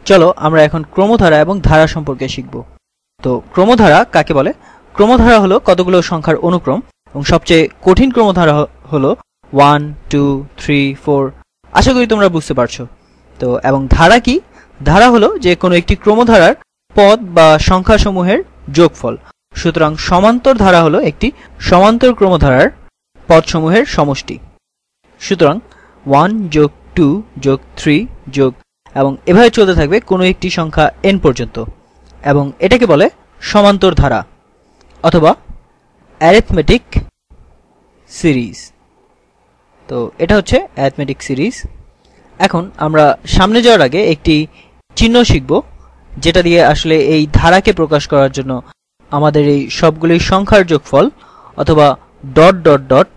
চলো আমরা এখন ক্রমধারা এবং ধারা সম্পর্কে শিখব। তো ক্রমধারা কাকে বলে? ক্রমধারা হলো কতগুলো সংখ্যার অনুক্রম এবং সবচেয়ে কঠিন ক্রমধারা হলো 1 2 3 4। আশা করি তোমরা বুঝতে পারছো। তো এবং ধারা কি? ধারা হলো যে কোনো একটি ক্রমধারার পদ বা সংখ্যাসমূহের যোগফল। সুতরাং সমান্তর ধারা হলো একটি সমান্তর ক্রমধারার পদসমূহের সমষ্টি। সুতরাং 1 যোগ 2 যোগ 3 যোগ এবং এভাবে চলতে থাকবে কোনো একটি সংখ্যা n পর্যন্ত, এবং এটাকে বলে সমান্তর ধারা অথবা অ্যারিথমেটিক সিরিজ। তো এটা হচ্ছে অ্যারিথমেটিক সিরিজ। এখন আমরা সামনে যাওয়ার আগে একটি চিহ্ন শিখব, যেটা দিয়ে আসলে এই ধারাকে প্রকাশ করার জন্য আমাদের এই সবগুলি সংখ্যার যোগফল অথবা ডট ডট ডট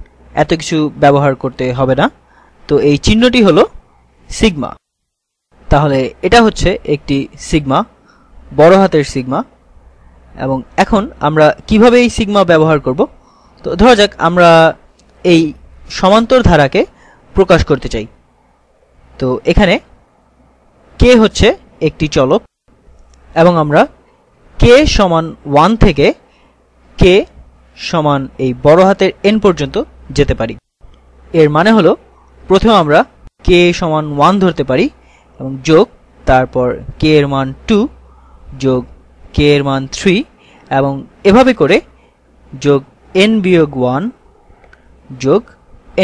এত কিছু ব্যবহার করতে হবে না। তো এই চিহ্নটি হলো সিগমা। তাহলে এটা হচ্ছে একটি সিগমা, বড় হাতের সিগমা। এবং এখন আমরা কিভাবে এই সিগমা ব্যবহার করব? তো ধরা যাক আমরা এই সমান্তর ধারাকে প্রকাশ করতে চাই। তো এখানে কে হচ্ছে একটি চলক এবং আমরা কে সমান 1 থেকে কে সমান এই বড় হাতের n পর্যন্ত যেতে পারি। এর মানে হলো প্রথমে আমরা কে সমান 1 ধরতে পারি এবং যোগ তারপর কে এর মান 2 যোগ কে এর মান 3 এবং এভাবে করে যোগ n বিয়োগ 1 যোগ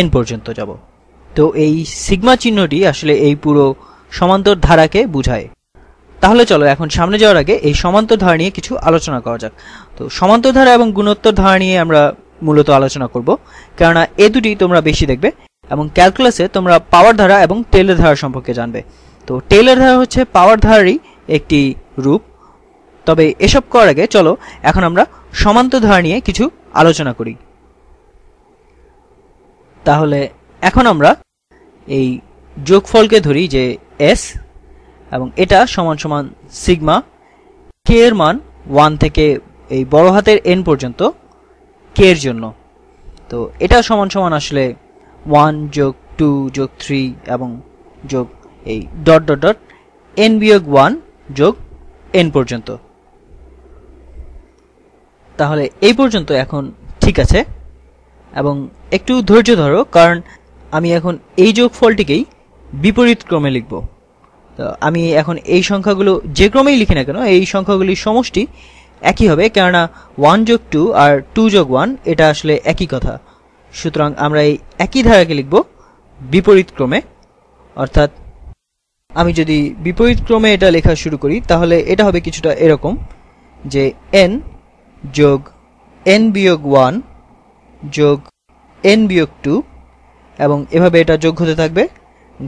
n পর্যন্ত যাব। তো এই সিগমা চিহ্নটি আসলে এই পুরো সমান্তর ধারাকে বোঝায়। তাহলে চলো এখন সামনে যাওয়ার আগে এই সমান্তর ধারা নিয়ে কিছু আলোচনা করা যাক। তো সমান্তর ধারা এবং গুণোত্তর ধারা নিয়ে আমরা মূলত আলোচনা করব, কেননা এ দুটি তোমরা বেশি দেখবে এবং ক্যালকুলাসে তোমরা পাওয়ার ধারা এবং টেইলর ধারা সম্পর্কে জানবে। তো টেইলর ধারা হচ্ছে পাওয়ার ধারারই একটি রূপ। তবে এসব করার আগে চলো এখন আমরা সমান্তর ধারা নিয়ে কিছু আলোচনা করি। তাহলে এখন আমরা এই যোগফলকে ধরি যে s, এবং এটা সমান সমান সিগমা কে এর মান 1 থেকে এই বড় হাতের n পর্যন্ত কে এর জন্য। তো এটা সমান সমান আসলে 1 যোগ 2 যোগ 3 এবং যোগ এই ডট ডট ডট n বিয়োগ 1 যোগ n পর্যন্ত। তাহলে এই পর্যন্ত এখন ঠিক আছে, এবং একটু ধৈর্য ধরো, কারণ আমি এখন এই যোগফলটিকেই বিপরীত ক্রমে লিখব। তো আমি এখন এই সংখ্যাগুলো যে ক্রমেই লিখি না কেন এই সংখ্যাগুলির সমষ্টি একই হবে, কেননা 1 যোগ 2 আর 2 যোগ 1 এটা আসলে একই কথা। সুতরাং আমরা এই একই ধারাকে লিখব বিপরীত ক্রমে। অর্থাৎ আমি যদি বিপরীত ক্রমে এটা লেখা শুরু করি তাহলে এটা হবে কিছুটা এরকম যে n যোগ n বিয়োগ 1 যোগ n বিয়োগ 2 এবং এভাবে এটা যোগ হতে থাকবে,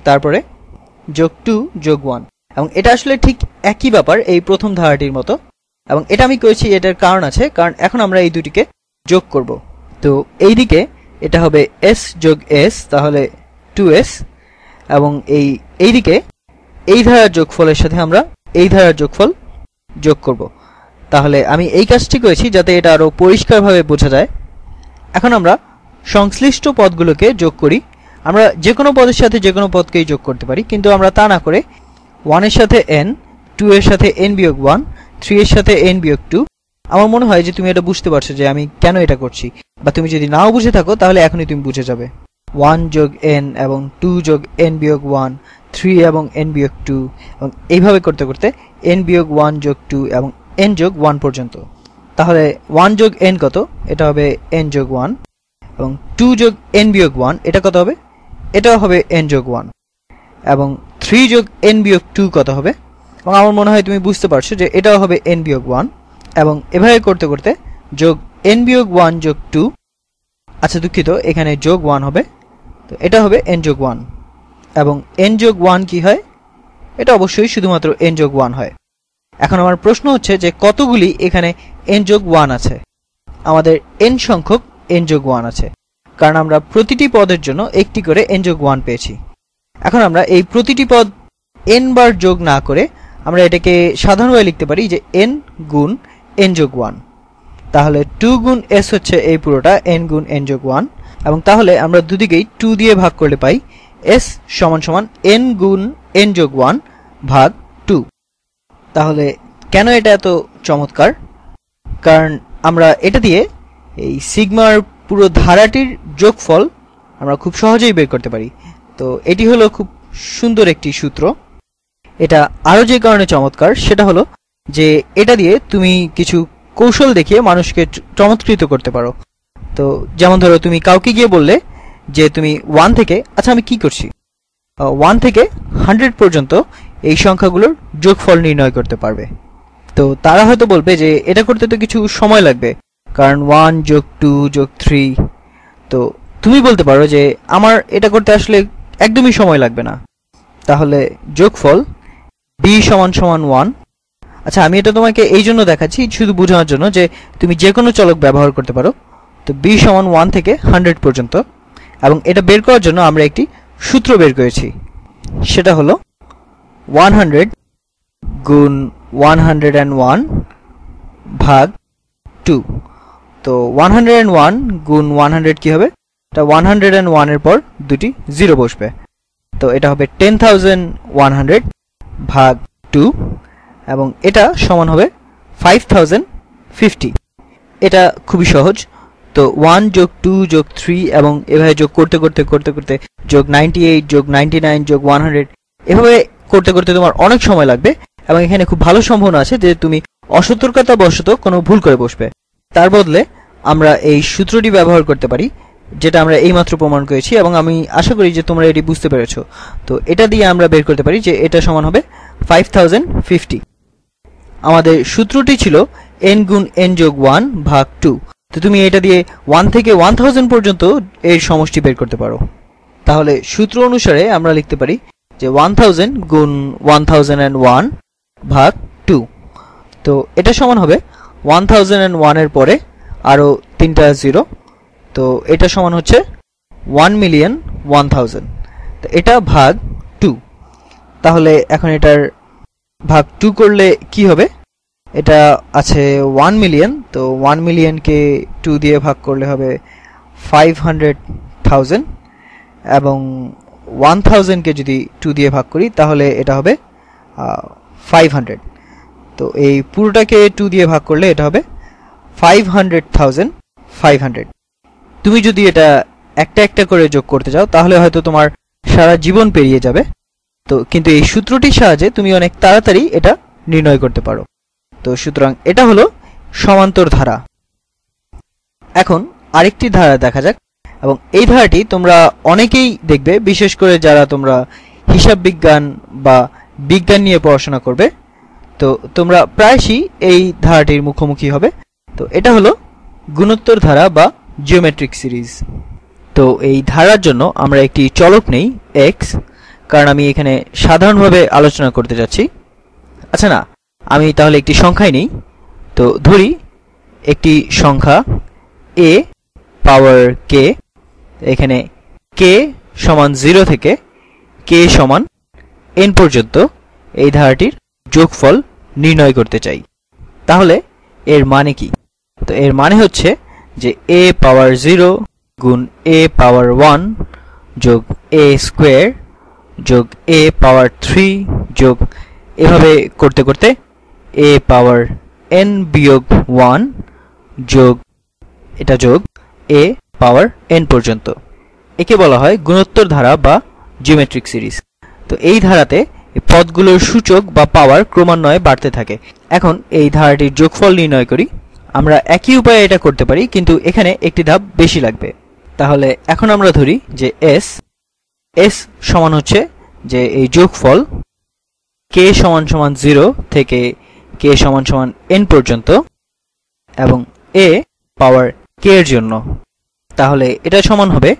তারপরে যোগ 2 যোগ 1। এবং এটা আসলে ঠিক একই ব্যাপার এই প্রথম ধারাটির মতো, এবং এটা আমি করেছি এটার কারণ আছে, কারণ এখন আমরা এই দুটিকে যোগ করব। তো এই দিকে এটা হবে s যোগ s, তাহলে 2s, এবং এই দিকে এই ধারার যোগফলের সাথে আমরা এই ধারার যোগফল যোগ করব। তাহলে আমি এই কাজটি করেছি যাতে এটা আরো পরিষ্কারভাবে বোঝা যায়। এখন আমরা সংশ্লিষ্ট পদগুলোকে যোগ করি। আমরা যে কোনো পদের সাথে যে কোনো পদকেই যোগ করতে পারি, কিন্তু আমরা তা না করে 1 এর সাথে n, 2 এর সাথে n বিয়োগ 1, 3 এর সাথে n বিয়োগ 2। আমার মনে হয় যে তুমি এটা বুঝতে পারছো যে আমি কেন এটা করছি, বা তুমি যদি নাও বুঝে থাকো তাহলে এখনই তুমি বুঝে যাবে। 1 যোগ n এবং 2 যোগ n বিয়োগ 1, 3 এবং n বিয়োগ 2, এবং এইভাবে করতে করতে n বিয়োগ 1 যোগ 2 এবং n যোগ 1 পর্যন্ত। তাহলে 1 যোগ n কত? এটা হবে n যোগ 1, এবং 2 যোগ n বিয়োগ 1 এটা কত হবে? এটাও হবে n যোগ 1, এবং 3 যোগ n বিয়োগ 2 কত হবে? এবং আমার মনে হয় তুমি বুঝতে পারছো যে এটাও হবে n বিয়োগ 1, এবং এভাবে করতে করতে যোগ n বিয়োগ 1 যোগ 2, আচ্ছা দুঃখিত এখানে যোগ 1 হবে, তো এটা হবে n যোগ 1, এবং n যোগ 1 কি হয়? এটা অবশ্যই শুধুমাত্র n যোগ 1 হয়। এখন আমার প্রশ্ন হচ্ছে যে কতগুলি এখানে n যোগ 1 আছে? আমাদের n সংখ্যক n যোগ 1 আছে, কারণ আমরা প্রতিটি পদের জন্য একটি করে n যোগ 1 পেয়েছি। এখন আমরা এই প্রতিটি পদ n বার যোগ না করে আমরা এটাকে সাধারণভাবে লিখতে পারি যে n গুণ n যোগ 1। তাহলে 2 গুণ s হচ্ছে এই পুরোটা n গুণ n যোগ 1, এবং তাহলে আমরা দুদিকেই 2 দিয়ে ভাগ করলে পাই s সমান সমান n গুণ n যোগ 1 ভাগ 2। তাহলে কেন এটা এত চমৎকার? কারণ আমরা এটা দিয়ে এই সিগমার পুরো ধারাটির যোগফল আমরা খুব সহজেই বের করতে পারি। তো এটি হলো খুব সুন্দর একটি সূত্র। এটা আরো যে কারণে চমৎকার সেটা হলো যে এটা দিয়ে তুমি কিছু কৌশল দেখিয়ে মানুষকে চমৎকৃত করতে পারো। তো যেমন ধরো তুমি কাউকে গিয়ে বললে যে তুমি 1 থেকে, আচ্ছা আমি কি করছি, 1 থেকে 100 পর্যন্ত এই সংখ্যাগুলোর যোগফল নির্ণয় করতে পারবে। তো তারা হয়তো বলবে যে এটা করতে তো কিছু সময় লাগবে, কারণ 1 যোগ 2 যোগ 3। তো তুমি বলতে পারো যে আমার এটা করতে আসলে একদমই সময় লাগবে না। তাহলে যোগফল b সমান সমান 1। আচ্ছা আমি এটা তোমাকে এই জন্য দেখাচ্ছি শুধু বোঝানোর জন্য যে তুমি যে কোনো চলক ব্যবহার করতে পারো। তো b সমান 1 থেকে 100 পর্যন্ত, এবং এটা বের করার জন্য আমরা একটি সূত্র বের করেছি, সেটা হলো 100 গুণ 101 ভাগ 2। তো 101 গুণ 100 কি হবে? এটা 101 এর পর দুটি 0 বসবে, তো এটা হবে 10,100 ভাগ 2, এবং এটা সমান হবে 5050। এটা খুবই সহজ। তো 1 যোগ 2 যোগ 3 এবং এভাবে যোগ করতে করতে করতে করতে যোগ 98 যোগ 99 যোগ 100 এভাবে করতে করতে তোমার অনেক সময় লাগবে, এবং এখানে খুব ভালো সম্ভাবনা আছে যে তুমি অসতর্কতা বশত কোনো ভুল করে বসবে। তার বদলে আমরা এই সূত্রটি ব্যবহার করতে পারি, যেটা আমরা এইমাত্র প্রমাণ করেছি, এবং আমি আশা করি যে তোমরা এটি বুঝতে পেরেছো। তো এটা দিয়ে আমরা বের করতে পারি যে এটা সমান হবে 5050। আমাদের সূত্রটি ছিল n গুণ n যোগ 1 ভাগ 2। তো তুমি এটা দিয়ে 1 থেকে 1000 পর্যন্ত এর সমষ্টি বের করতে পারো। তাহলে সূত্র অনুসারে আমরা লিখতে পারি যে 1000 গুণ 1001 ভাগ 2। তো এটা সমান হবে 1001 এর পরে আরো 3টা 0, তো এটা সমান হচ্ছে 1,000,000। তো এটা ভাগ 2। তাহলে এখন এটার ভাগ 2 করলে কি হবে? এটা আছে 1 মিলিয়ন, তো 1 মিলিয়নকে 2 দিয়ে ভাগ করলে হবে 500,000, এবং 1000কে যদি 2 দিয়ে ভাগ করি তাহলে এটা হবে 500। তো এই পুরোটাকে 2 দিয়ে ভাগ করলে এটা হবে 500,500। তুমি যদি এটা একটা একটা করে যোগ করতে যাও তাহলে হয়তো তোমার সারা জীবন পেরিয়ে যাবে। তো কিন্তু এই সূত্রটির সাহায্যে তুমি অনেক তাড়াতাড়ি এটা নির্ণয় করতে পারো। তো সুতরাং এটা হলো সমান্তর ধারা। এখন আরেকটি ধারা দেখা যাক, এবং এই ধারাটি তোমরা অনেকেই দেখবে, বিশেষ করে যারা তোমরা হিসাব বিজ্ঞান বা বিজ্ঞান নিয়ে পড়াশোনা করবে। তো তোমরা প্রায়শই এই ধারাটির মুখোমুখি হবে। তো এটা হলো গুণোত্তর ধারা বা জিওমেট্রিক সিরিজ। তো এই ধারার জন্য আমরা একটি চলক নেই x, কারণ আমি এখানে সাধারণভাবে আলোচনা করতে যাচ্ছি। আচ্ছা না, আমি তাহলে একটি সংখ্যাই নেই। তো ধরি একটি সংখ্যা a পাওয়ার k, এখানে k সমান 0 থেকে k সমান n পর্যন্ত এই ধারাটির যোগফল নির্ণয় করতে চাই। তাহলে এর মানে কি? তো এর মানে হচ্ছে যে a পাওয়ার 0 গুণ a পাওয়ার 1 যোগ a স্কোয়ার যোগ a পাওয়ার 3 যোগ এভাবে করতে করতে a পাওয়ার n বিয়োগ 1 যোগ এটা যোগ a পাওয়ার n পর্যন্ত। একে বলা হয় গুণোত্তর ধারা বা জিওমেট্রিক সিরিজ। তো এই ধারাতে পদগুলোর সূচক বা পাওয়ার ক্রমান্বয়ে বাড়তে থাকে। এখন এই ধারাটির যোগফল নির্ণয় করি। আমরা একই উপায়ে এটা করতে পারি, কিন্তু এখানে একটি ধাপ বেশি লাগবে। তাহলে এখন আমরা ধরি যে s সমান হচ্ছে যে এই যোগফল k সমান সমান 0 থেকে k সমান সমান n পর্যন্ত, এবং a পাওয়ার k এর জন্য। তাহলে এটা সমান হবে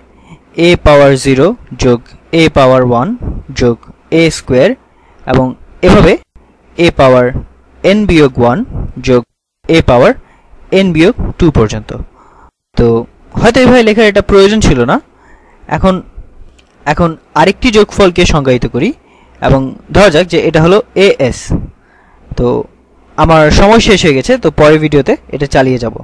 a পাওয়ার 0 যোগ a পাওয়ার 1 যোগ a স্কোয়ার, এবং এভাবে a পাওয়ার n বিয়োগ 1 যোগ a পাওয়ার n বিয়োগ 2 পর্যন্ত। তো হয়তো এভাবে লেখার এটা প্রয়োজন ছিল না। এখন আরেকটি যোগফলকে সংজ্ঞায়িত করি, এবং ধরা যাক যে এটা হলো as। তো আমার সময় শেষ হয়ে গেছে, তো পরের ভিডিওতে এটা চালিয়ে যাব।